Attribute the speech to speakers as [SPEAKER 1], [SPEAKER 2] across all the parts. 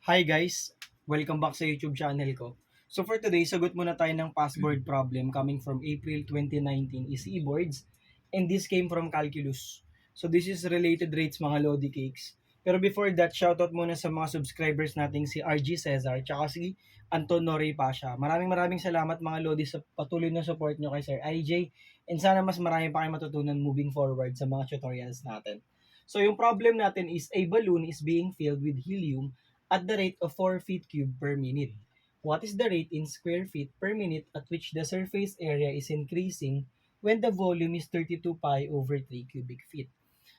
[SPEAKER 1] Hi guys! Welcome back sa YouTube channel ko. So for today, sagot muna tayo ng password problem coming from April 2019 is e-boards, and this came from calculus. So this is related rates mga Lodi Cakes. Pero before that, shoutout muna sa mga subscribers nating si RG Cesar tsaka si Anton Noray Pasha. Maraming salamat mga Lodi sa patuloy na support nyo kay Sir IJ, and sana mas marami pa kayo matutunan moving forward sa mga tutorials natin. So yung problem natin is a balloon is being filled with helium at the rate of 4 feet cubed per minute. What is the rate in square feet per minute at which the surface area is increasing when the volume is 32 pi over 3 cubic feet?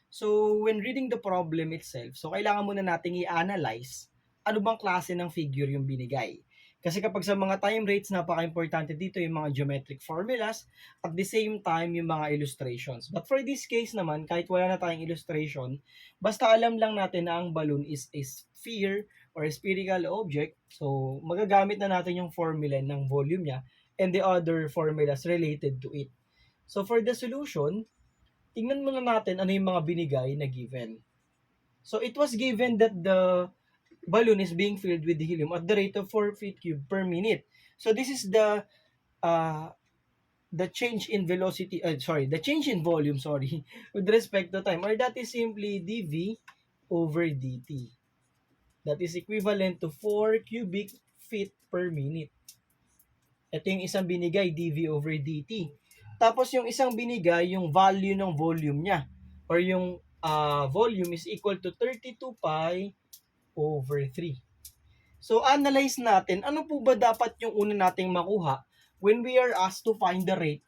[SPEAKER 1] So, when reading the problem itself, so kailangan muna nating i-analyze ano bang klase ng figure yung binigay. Kasi kapag sa mga time rates, napaka-importante dito yung mga geometric formulas at the same time yung mga illustrations. But for this case naman, kahit wala na tayong illustration, basta alam lang natin na ang balloon is a sphere or a spherical object, so magagamit na natin yung formula ng volume niya and the other formulas related to it. So for the solution, tingnan muna natin ano yung mga binigay na given. So it was given that the balloon is being filled with helium at the rate of 4 feet cubed per minute. So this is uh, the change in velocity, the change in volume, with respect to time, or that is simply dv over dt. That is equivalent to 4 cubic feet per minute. Ito yung isang binigay, dv over dt. Tapos yung isang binigay, yung value ng volume niya, or yung volume is equal to 32 pi over 3. So, analyze natin, ano po ba dapat yung una nating makuha when we are asked to find the rate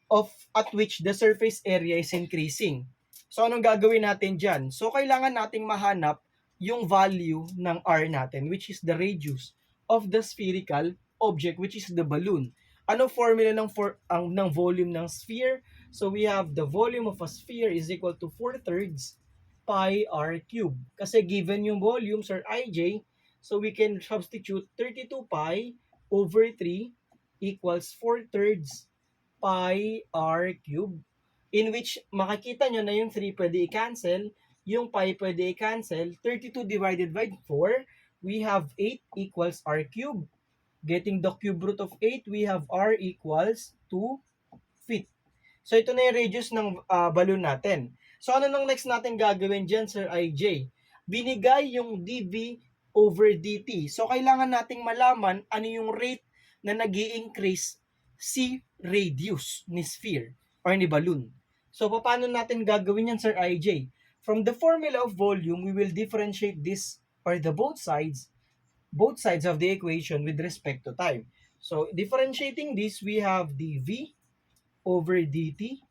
[SPEAKER 1] of at which the surface area is increasing. So, anong gagawin natin dyan? So, kailangan nating mahanap yung value ng R natin, which is the radius of the spherical object, which is the balloon. Ano formula ng volume ng sphere? So, we have the volume of a sphere is equal to 4/3 pi r cube. Kasi given yung volume, Sir IJ, so we can substitute 32 pi over 3 equals 4/3 pi r cube, in which makikita nyo na yung 3 pwede i-cancel, yung pi pwede i-cancel, 32 divided by 4, we have 8 equals r cube. Getting the cube root of 8, we have r equals 2 feet. So ito na yung radius ng balloon natin. So ano nang next natin gagawin dyan, Sir IJ? Binigay yung dv over dt. So kailangan nating malaman ano yung rate na nag increase si radius ni sphere or ni balloon. So paano natin gagawin yan, Sir IJ? From the formula of volume, we will differentiate this or the both sides of the equation with respect to time. So differentiating this, we have dv over dt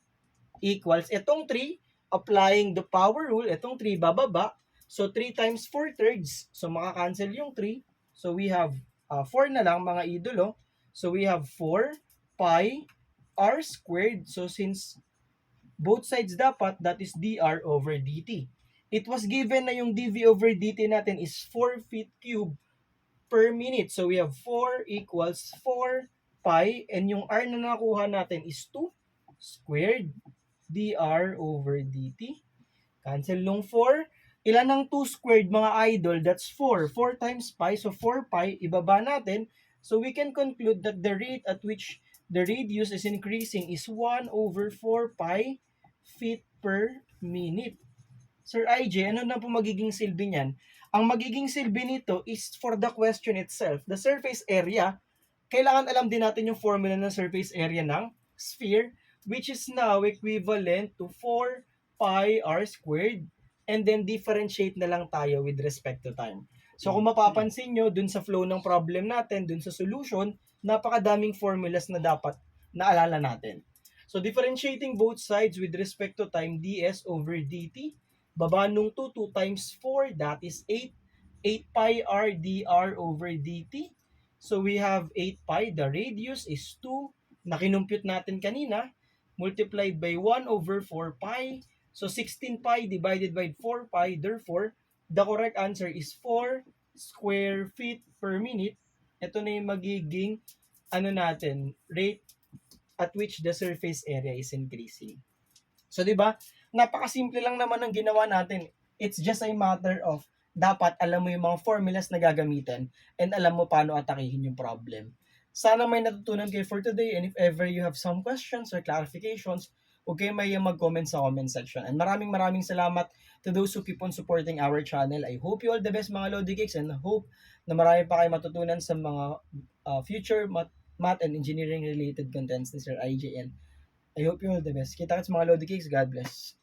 [SPEAKER 1] equals itong 3, applying the power rule, itong 3 bababa. So 3 times 4/3, so makakancel yung 3. So we have 4 na lang mga idolo. So we have 4 pi r squared. So since both sides dapat, that is dr over dt. It was given na yung dv over dt natin is 4 feet cube per minute. So we have 4 equals 4 pi, and yung r na nakuha natin is 2 squared dr over dt. Cancel nung 4. Ilan ng 2 squared mga idol? That's 4. 4 times pi, so 4 pi, ibaba natin. So we can conclude that the rate at which the radius is increasing is 1 over 4 pi feet per minute. Sir IJ, ano na po magiging silbi niyan? Ang magiging silbi nito is for the question itself. The surface area, kailangan alam din natin yung formula ng surface area ng sphere, which is now equivalent to 4 pi r squared, and then differentiate na lang tayo with respect to time. So kung mapapansin nyo, dun sa flow ng problem natin, dun sa solution, napakadaming formulas na dapat naalala natin. So differentiating both sides with respect to time, ds over dt, baba nung 2, 2 times 4, that is 8. 8 pi r dr over dt. So we have 8 pi, the radius is 2, na kinumpute natin kanina, multiplied by 1 over 4 pi. So 16 pi divided by 4 pi, therefore, the correct answer is 4 square feet per minute. Ito na yung magiging rate at which the surface area is increasing. So, di ba? Napakasimple lang naman ng ginawa natin. It's just a matter of dapat alam mo yung mga formulas na gagamitin and alam mo paano atakihin yung problem. Sana may natutunan kayo for today, and if ever you have some questions or clarifications, huwag kayong mahiyang mag-comment sa comment section. And maraming salamat to those who keep on supporting our channel. I hope you all the best mga Lodi Cakes, and hope na marami pa kayo matutunan sa mga future math and engineering related contents ni Sir IJN. I hope you all the best. Kita-kits mga Lodi Cakes. God bless.